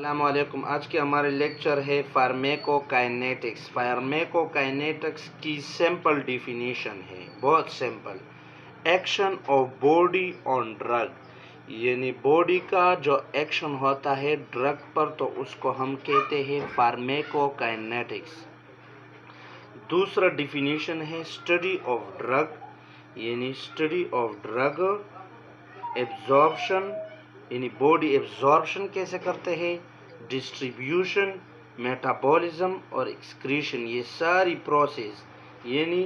अस्सलामुअलैकुम। आज के हमारे लेक्चर है फार्मेकोकाइनेटिक्स। फार्मेकोकाइनेटिक्स की सिंपल डिफिनीशन है, बहुत simple. Action of body on drug, यानी बॉडी का जो एक्शन होता है ड्रग पर, तो उसको हम कहते हैं फार्मेकोकाइनेटिक्स। दूसरा डिफिनीशन है स्टडी ऑफ ड्रग, यानी स्टडी ऑफ ड्रग। एब्जॉर्प्शन, यानी बॉडी एब्जॉर्प्शन कैसे करते हैं, डिस्ट्रीब्यूशन, मेटाबॉलिज्म और एक्सक्रीशन, ये सारी प्रोसेस यानी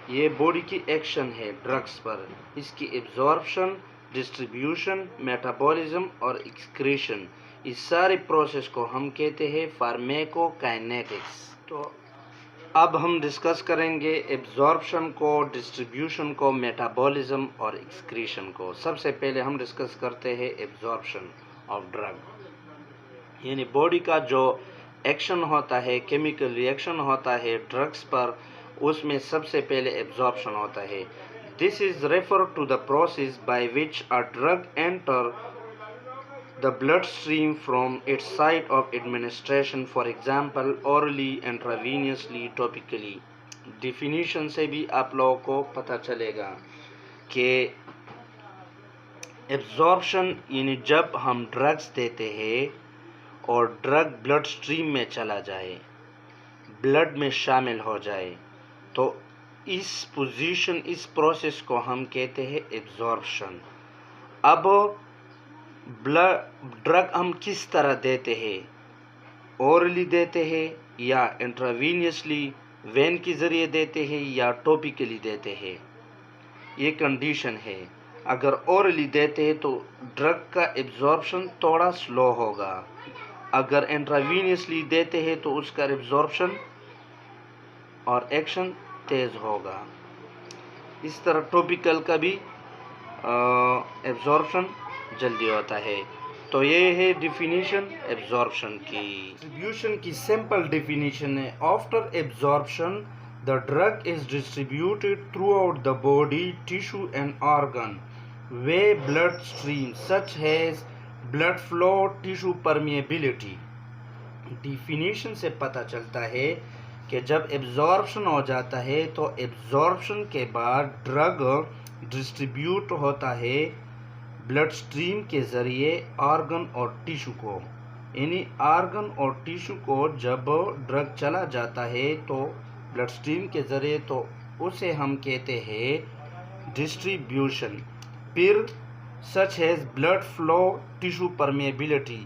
ये बॉडी की एक्शन है ड्रग्स पर। इसकी एब्जॉर्प्शन, डिस्ट्रीब्यूशन, मेटाबॉलिज्म और एक्सक्रीशन, इस सारे प्रोसेस को हम कहते हैं फार्मेकोकाइनेटिक्स। तो अब हम डिस्कस करेंगे एब्जॉर्प्शन को, डिस्ट्रीब्यूशन को, मेटाबॉलिज्म और एक्सक्रीशन को। सबसे पहले हम डिस्कस करते हैं एब्जॉर्प्शन ऑफ ड्रग, यानी बॉडी का जो एक्शन होता है, केमिकल रिएक्शन होता है ड्रग्स पर, उसमें सबसे पहले एब्जॉर्प्शन होता है। This is refer to the process by which a drug enter the bloodstream from its site of administration, for example orally, intravenously, topically। Definition से भी आप लोगों को पता चलेगा कि एब्जॉर्प्शन यानी जब हम ड्रग्स देते हैं और ड्रग ब्लड स्ट्रीम में चला जाए, ब्लड में शामिल हो जाए, तो इस पोजीशन, इस प्रोसेस को हम कहते हैं एब्जॉर्प्शन। अब ड्रग हम किस तरह देते हैं, ओरली देते हैं या इंट्रावीनियसली वेन के ज़रिए देते हैं या टॉपिकली देते हैं, ये कंडीशन है। अगर ओरली देते हैं तो ड्रग का एब्जॉर्प्शन थोड़ा स्लो होगा, अगर इंट्रावीनियसली देते हैं तो उसका एब्जॉर्प्शन और एक्शन तेज़ होगा। इस तरह टॉपिकल का भी एब्जॉर्प्शन जल्दी होता है। तो ये है डिफिनीशन एब्जॉर्प्शन की। डिस्ट्रीब्यूशन की सिंपल डिफिनीशन है, after absorption the drug is distributed through out the body, tissue and organ way blood stream such has blood flow, tissue permeability. Definition से पता चलता है कि जब एब्जॉर्प्शन हो जाता है तो एब्जॉर्प्शन के बाद ड्रग डिस्ट्रीब्यूट होता है ब्लड स्ट्रीम के ज़रिए ऑर्गन और टिश्यू को, यानी ऑर्गन और टिश्यू को जब ड्रग चला जाता है तो ब्लड स्ट्रीम के ज़रिए, तो उसे हम कहते हैं डिस्ट्रीब्यूशन। फिर such as blood flow, tissue permeability,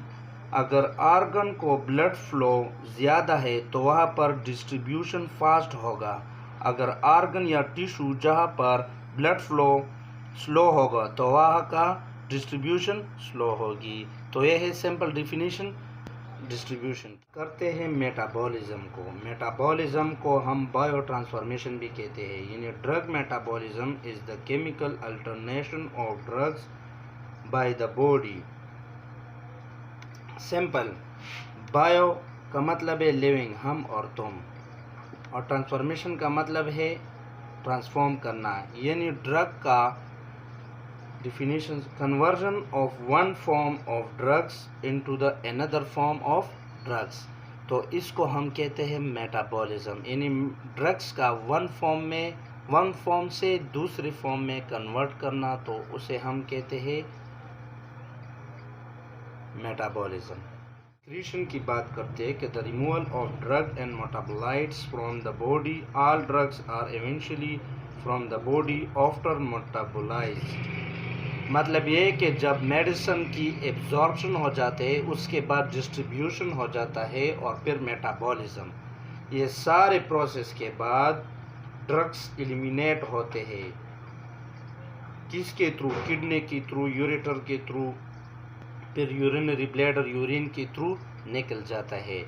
अगर ऑर्गन को ब्लड फ्लो ज़्यादा है तो वहाँ पर डिस्ट्रीब्यूशन फास्ट होगा, अगर ऑर्गन या टिश्यू जहाँ पर ब्लड फ्लो स्लो होगा तो वहाँ का डिस्ट्रीब्यूशन स्लो होगी। तो यह है सिंपल डिफिनीशन डिस्ट्रीब्यूशन। करते हैं मेटाबॉलिज्म को। मेटाबॉलिज्म को हम बायो ट्रांसफॉर्मेशन भी कहते हैं, यानी drug metabolism is the chemical alternation of drugs by the body. Simple, bio का मतलब है लिविंग, हम और तुम, और ट्रांसफॉर्मेशन का मतलब है ट्रांसफॉर्म करना, यानी ड्रग का definition, conversion of one form of drugs into the another form of drugs। तो इसको हम कहते हैं मेटाबॉलिज्म, यानी ड्रग्स का वन फॉर्म से दूसरे फॉर्म में कन्वर्ट करना, तो उसे हम कहते हैं मेटाबॉलिज्म। एक्सक्रीशन की बात करते हैं कि the removal of drug and metabolites from the body, all drugs are eventually from the body after metabolized. मतलब ये कि जब मेडिसिन की एब्जॉर्प्शन हो जाते हैं उसके बाद डिस्ट्रीब्यूशन हो जाता है और फिर मेटाबॉलिज्म, ये सारे प्रोसेस के बाद ड्रग्स एलिमिनेट होते हैं। किसके थ्रू? किडनी के थ्रू, यूरेटर के थ्रू, फिर यूरिनरी ब्लैडर, यूरिन के थ्रू निकल जाता है।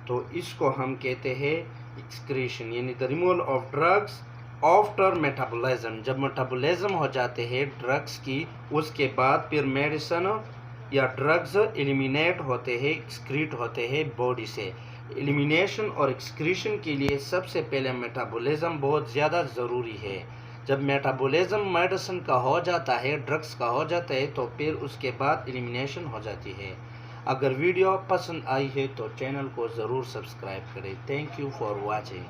तो इसको हम कहते हैं एक्सक्रीशन, यानी the removal of drugs after metabolism. जब मेटाबॉलिज्म हो जाते हैं ड्रग्स की, उसके बाद फिर मेडिसिन या ड्रग्स एलिमिनेट होते हैं, एक्सक्रीट होते हैं बॉडी से। एलिमिनेशन और एक्सक्रीशन के लिए सबसे पहले मेटाबॉलिज्म बहुत ज़्यादा ज़रूरी है। जब मेटाबॉलिज्म मेडिसिन का हो जाता है, ड्रग्स का हो जाता है, तो फिर उसके बाद एलिमिनेशन हो जाती है। अगर वीडियो पसंद आई है तो चैनल को ज़रूर सब्सक्राइब करें। Thank you for watching.